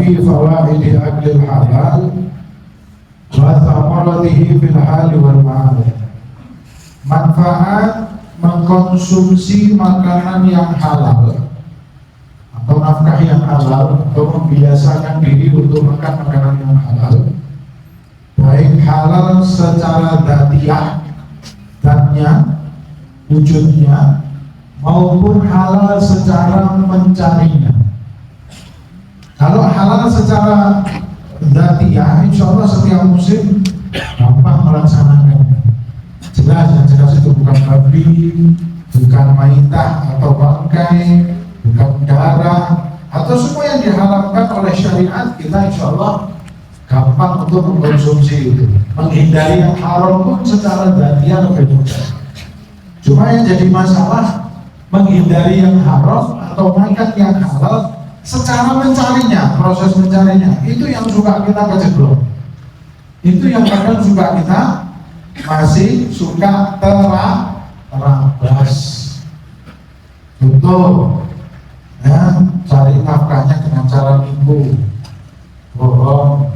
fi fawaidi aklil halal wa thamaratihi fil hali wal ma'al. Manfaat mengkonsumsi makanan yang halal atau nafkah yang halal, atau membiasakan diri untuk makan makanan yang halal, baik halal secara dzatiyah, zatnya, wujudnya, maupun halal secara mencarinya. Kalau halal secara dzatiyah, insya Allah setiap muslim gampang melaksanakannya. Jelas itu bukan babi, bukan maitah atau bangkai, bukan darah, atau semua yang diharamkan oleh syariat. Kita insya Allah gampang untuk mengkonsumsi itu. Menghindari yang haram pun secara dzatiyah lebih mudah. Cuma yang jadi masalah menghindari yang haram atau makan yang halal secara mencarinya, proses mencarinya, itu yang suka kita kejeblok. Itu yang kadang suka kita masih suka terabas. Contoh, ya, cari nafkahnya dengan cara nipu, bohong,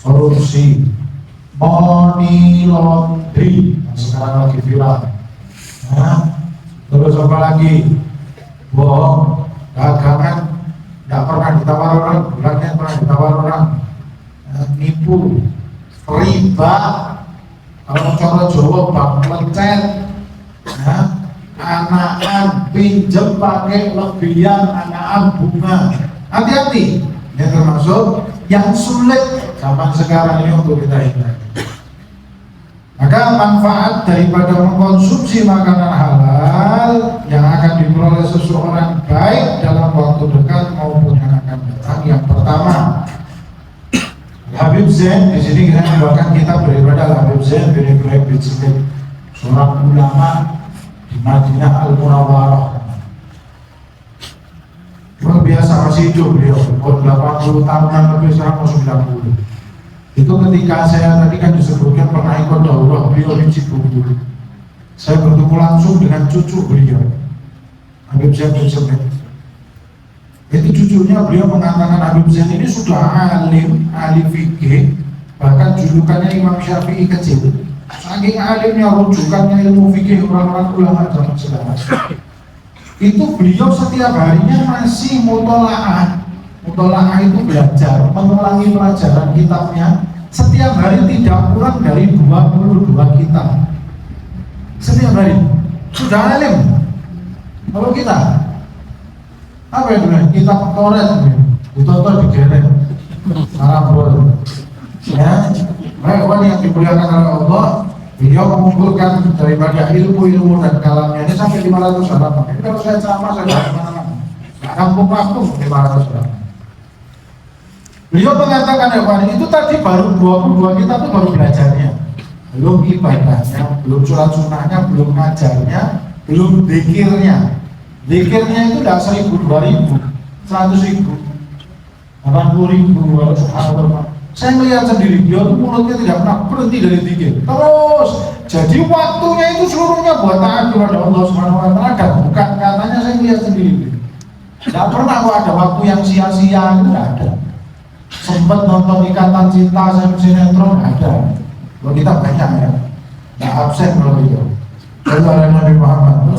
korupsi, money laundry, sekarang lagi viral. Nah, terus apa lagi? Bohong, dagangan, nggak pernah ditawar orang, bulannya pernah ditawar orang, nipu, riba, kalau cara Jawa bang lecet, anakan pinjem pakai lebihan, anakan bunga. Hati-hati, ini termasuk yang sulit zaman sekarang ini untuk kita hindari. Maka manfaat daripada mengkonsumsi makanan halal yang akan diperoleh seseorang baik dalam waktu dekat maupun yang akan datang. Yang pertama, Habib Zain, di sini kita membawakan kitab daripada Habib Zain bin Ibrahim bin Smith, seorang ulama di Madinah Al-Munawwarah. Luar biasa, masih hidup beliau, umur 80 tahunan lebih, sekarang mau 90. Itu ketika saya tadi kan disebutkan pernah ikut daurah beliau di Cibubur. Saya bertemu langsung dengan cucu beliau, Habib Zain bin Smith. Itu cucunya beliau mengatakan Habib Zain ini sudah alim, ahli fikih, bahkan julukannya Imam Syafi'i kecil. Saking alimnya, rujukannya ilmu fikih orang-orang ulama zaman sekarang. Itu beliau setiap harinya masih mutolaah. Mutolaah itu belajar, mengulangi pelajaran kitabnya setiap hari tidak kurang dari 22 kitab. Setiap hari. Sudah alim. Kalau kita apa itu? Kitab Taurat ditonton digerek Arabul. Ya, mereka yang dimuliakan oleh Allah, beliau mengumpulkan daripada ilmu-ilmu dan kalamnya ini sampai 500 halaman. Ini kalau saya ceramah saya tidak kemana-mana, kampung-kampung 500 halaman. Beliau mengatakan itu tadi baru 22 kitab itu baru belajarnya, belum ibadahnya, belum sholat sunnahnya, belum ngajarnya, belum zikirnya. Zikirnya itu tidak 1.000, 2.000, 100.000, 80.000, subhanallah. Saya melihat sendiri, beliau itu mulutnya tidak pernah berhenti dari zikir. Terus, jadi waktunya itu seluruhnya buat taat kepada Allah Subhanahu wa Ta'ala, dan bukan katanya, saya melihat sendiri. Tidak pernah kok ada waktu yang sia-sia, itu tidak ada. Sempat nonton Ikatan Cinta, sinetron, ada. Kalau kita banyak ya, tidak absen kalau beliau. Kepada Nabi Muhammad.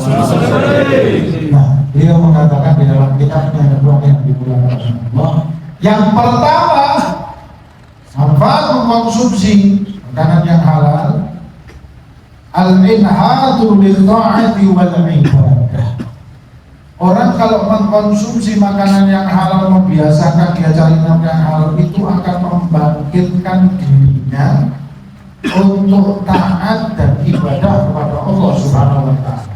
Nah, beliau mengatakan di dalam kitabnya ada dua yang dimuliakan Allah. Yang pertama, manfaat mengkonsumsi makanan yang halal, al-inhadu lit-ta'ati wal-ibadah. Orang kalau mengkonsumsi makanan yang halal, membiasakan dia cari makanan yang halal, itu akan membangkitkan dirinya untuk taat dan ibadah kepada Allah Subhanahu wa Ta'ala.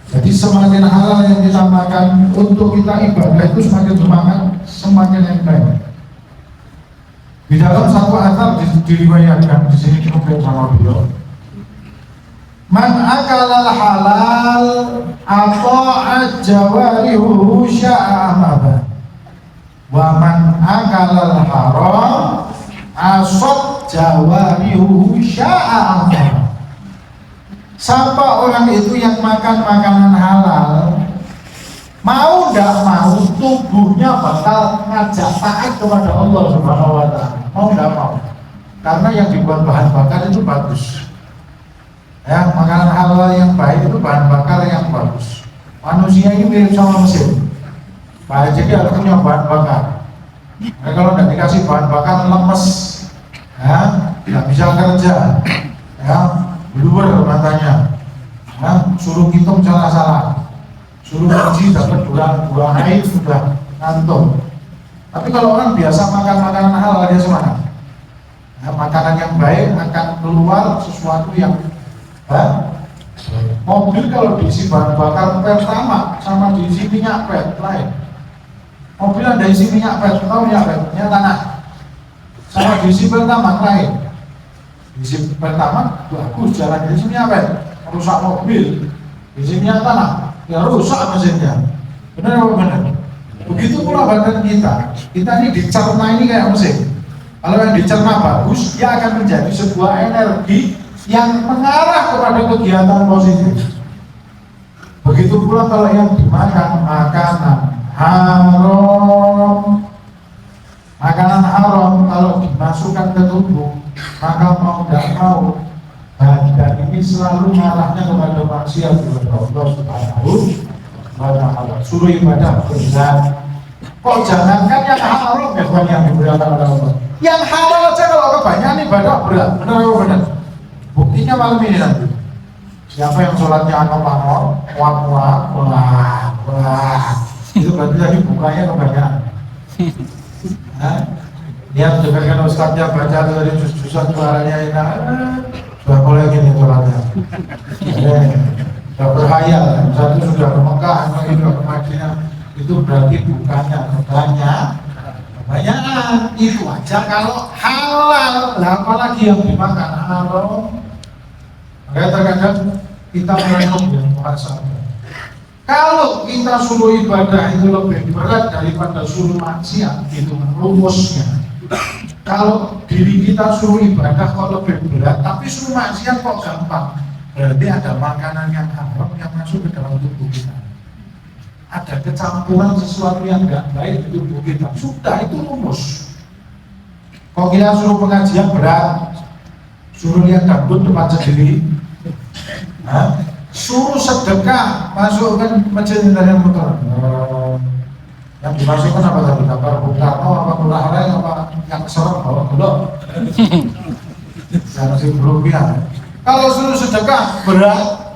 Jadi semakin halal yang kita makan untuk kita ibadah itu semakin semangat, semakin yang baik. Di dalam satu athar diriwayatkan di sini kita sama beliau, man akalal halal ata'at jawarihu sya'amaba, wa man akalal haram asad jawarihu sya'amaba. Siapa orang itu yang makan makanan halal, mau nggak mau, tubuhnya bakal ngajak taat kepada Allah Subhanahu wa Ta'ala. Mau nggak mau, karena yang dibuat bahan bakar itu bagus. Ya, makanan halal yang baik itu bahan bakar yang bagus. Manusia ini mirip sama mesin. Baik, jadi harus punya bahan bakar. Nah, kalau nggak dikasih bahan bakar lemes, ya, nggak bisa kerja, ya, blur matanya, ya, suruh hitung salah-salah, suruh ngaji dapat dua hari sudah ngantuk. Tapi kalau orang biasa makan makanan halal dia semangat. Ya, makanan yang baik akan keluar sesuatu yang mobil kalau diisi bahan bakar pertama sama diisi minyak lain. Mobil ada isi minyak tahu minyak tanah sama diisi pertama lain. Diisi pertama bagus jalan, diisi minyak rusak mobil, diisi minyak tanah ya rusak mesinnya. Benar apa benar? Begitu pula badan kita ini dicerna ini kayak mesin. Kalau yang dicerna bagus, dia akan menjadi sebuah energi yang mengarah kepada kegiatan positif. Begitu pula kalau yang dimakan makanan haram, kalau dimasukkan ke tubuh, maka mau tidak mau badan ini selalu mengarahnya kepada maksiat kepada Allah Subhanahu wa Ta'ala. Suruh ibadah berat. Kok jangankan yang haram yang dimuliakan oleh Allah. Yang halal aja kalau kebanyakan ibadah berat. Benar apa benar? Buktinya malam ini nanti. Siapa yang sholatnya anor-anor, wah, itu berarti tadi bukanya kebanyakan. Lihat dengarkan ustaznya baca dari jus-jusan suaranya enak, sudah mulai gini sholatnya. Sudah berhayal, satu sudah ke Mekah, yang sudah ke Madinah, itu berarti bukanya kebanyakan. Itu aja kalau halal, apalagi yang dimakan haram. Makanya terkadang kita merenung yang muhasabah. Kalau kita suruh ibadah itu lebih berat daripada suruh maksiat, itu rumusnya. Kalau diri kita suruh ibadah kok lebih berat, tapi suruh maksiat kok gampang, berarti ada makanan yang haram yang masuk ke dalam tubuh kita. Ada kecampuran sesuatu yang nggak baik di tubuh kita. Sudah, itu rumus. Kalau kita suruh pengajian berat, suruh lihat dangdut depan sendiri, suruh sedekah, masukkan masjid dari motor. Yang dimasukkan apa tadi? Gambar Bung Karno, apa Lurah Rai, apa yang kesorot bawa belum? Yang si rupiah. Kalau suruh sedekah berat,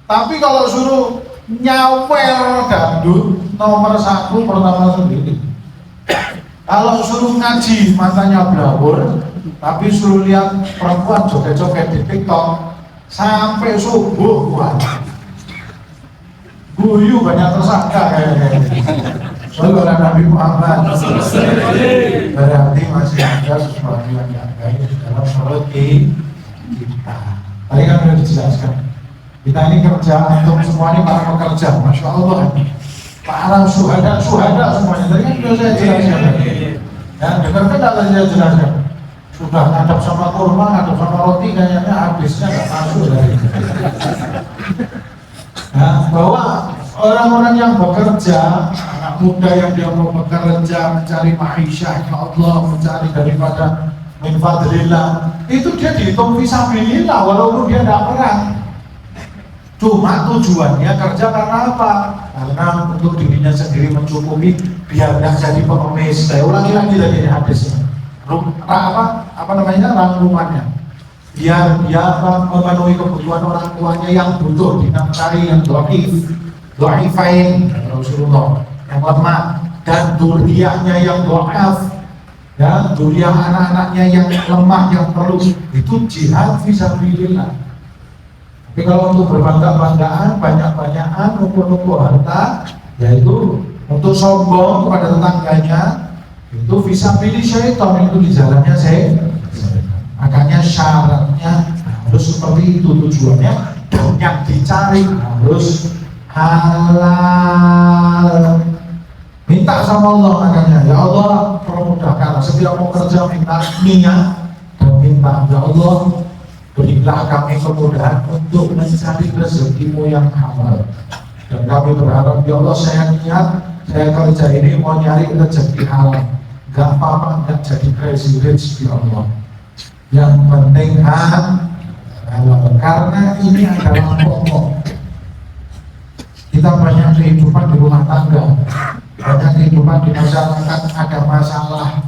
tapi kalau suruh nyawer dangdut nomor 1 pertama sendiri. Kalau suruh ngaji matanya blawur, tapi suruh lihat perempuan joget-joget di TikTok sampai subuh kuat. Guyu banyak tersangka kayaknya. Soalnya Nabi Muhammad berarti masih ada sesuatu yang baik dalam sholat kita. Tadi kan sudah dijelaskan. Kita ini kerja, untuk semua ini para pekerja, Masya Allah. Para syuhada semuanya. Tadi kan sudah saya jelaskan. Ya, dengarkan tak tadi saya jelaskan. Sudah ngadap sama kurma, ngadap sama roti, kayaknya habisnya nggak masuk dari. Nah, bahwa orang-orang yang bekerja, anak muda yang dia mau bekerja, mencari ma'isyahnya Allah, mencari daripada min fadlillah, itu dia dihitung fisabilillah walaupun dia tidak perang. Cuma tujuannya kerja karena apa? Karena untuk dirinya sendiri mencukupi, biar tidak jadi pengemis. Saya ulangi lagi tadi hadisnya. Rangkumannya. Biar dia memenuhi kebutuhan orang tuanya yang butuh, dinafkahi yang dha'ifain Rasulullah, yang lemah, dan duriahnya yang dhaaf, ya, duriah anak-anaknya yang lemah yang perlu, itu jihad fisabilillah. Tapi kalau untuk berbangga-banggaan, banyak-banyakan, numpuk-numpuk harta, yaitu untuk sombong kepada tetangganya, itu fisabilillah syaitan, itu di jalannya saya. Makanya syaratnya harus seperti itu tujuannya, dan yang dicari harus halal. Minta sama Allah, makanya ya Allah permudahkan, setiap mau kerja minta niat dan minta, ya Allah berilah kami kemudahan untuk mencari rezekimu yang halal. Dan kami berharap, ya Allah, saya niat, saya kerja ini mau nyari rezeki halal, gak apa-apa, gak jadi crazy rich, ya Allah. Yang penting halal, karena ini adalah pokok. Kita banyak kehidupan di rumah tangga, banyak kehidupan di masyarakat, ada masalah,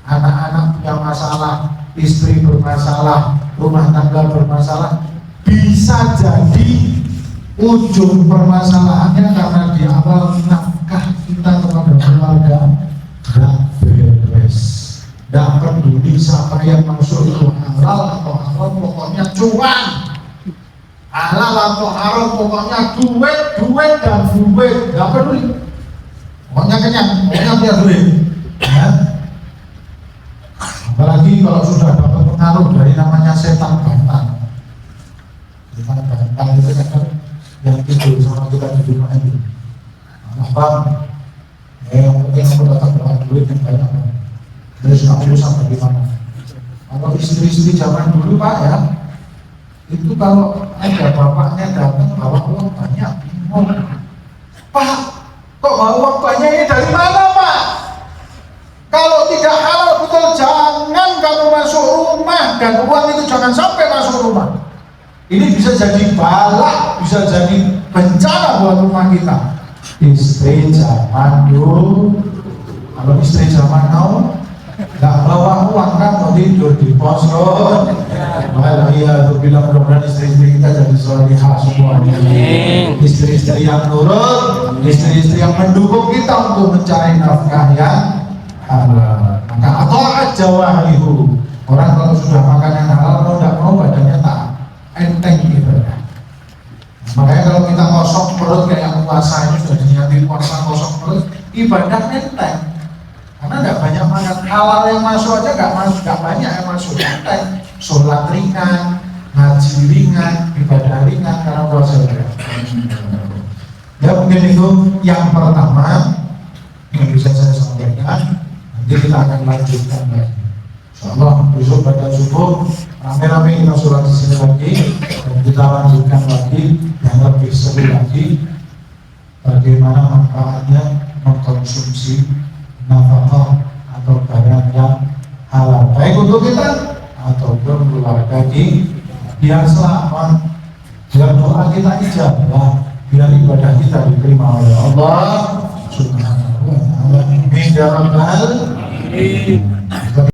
anak-anak punya masalah, istri bermasalah, rumah tangga bermasalah. Bisa jadi ujung permasalahannya karena di awal nafkah kita kepada keluarga gak beres, gak peduli siapa yang masuk itu halal atau haram, pokoknya cuan. Halal atau haram, pokoknya duit dan duit, gak peduli, pokoknya kenyang, pokoknya punya duit ya. Apalagi kalau sudah dapat pengaruh dari namanya setan bantal. Setan bantal itu kan yang tidur sama kita di rumah ini. Nah, bang, yang penting aku datang dengan duit yang banyak. Dari sudah urusan bagaimana. Kalau istri-istri zaman dulu Pak ya, itu kalau ada bapaknya datang bawa uang banyak, bingung. Pak, kok bawa uang banyak ini dari mana Pak? Kalau tidak halal betul, jangan kamu masuk rumah, dan uang itu jangan sampai masuk rumah. Ini bisa jadi balak, bisa jadi bencana buat rumah kita. Istri zaman dulu, kalau istri zaman now nggak bawa uang kan, mau tidur di pos kan. Wah iya, tuh bilang mudah-mudahan istri-istri kita jadi solihah semuanya. Istri-istri yang nurut, istri-istri yang mendukung kita untuk mencari nafkah yang halal. Maka atau aja wahlihu. Orang kalau sudah makan yang halal, kalau tidak mau badannya tak enteng gitu ya. Makanya kalau kita kosong perut kayak puasa ini sudah diniatin puasa kosong perut, ibadah enteng. Karena nggak banyak makan, halal yang masuk aja nggak banyak yang masuk, enteng. Sholat ringan, ngaji ringan, ibadah ringan karena puasa ya. Ya mungkin itu yang pertama yang bisa saya sampaikan. Nanti kita akan lanjutkan lagi. Insyaallah besok pada subuh rame-rame kita sholat di sini lagi dan kita lanjutkan lagi yang lebih seru lagi bagaimana manfaatnya mengkonsumsi nafkah atau barang yang halal baik untuk kita ataupun keluarga biar selamat, biar doa kita ijabah, biar ibadah kita diterima oleh Allah Subhanahu wa Ta'ala. Amin ya rabbal alamin.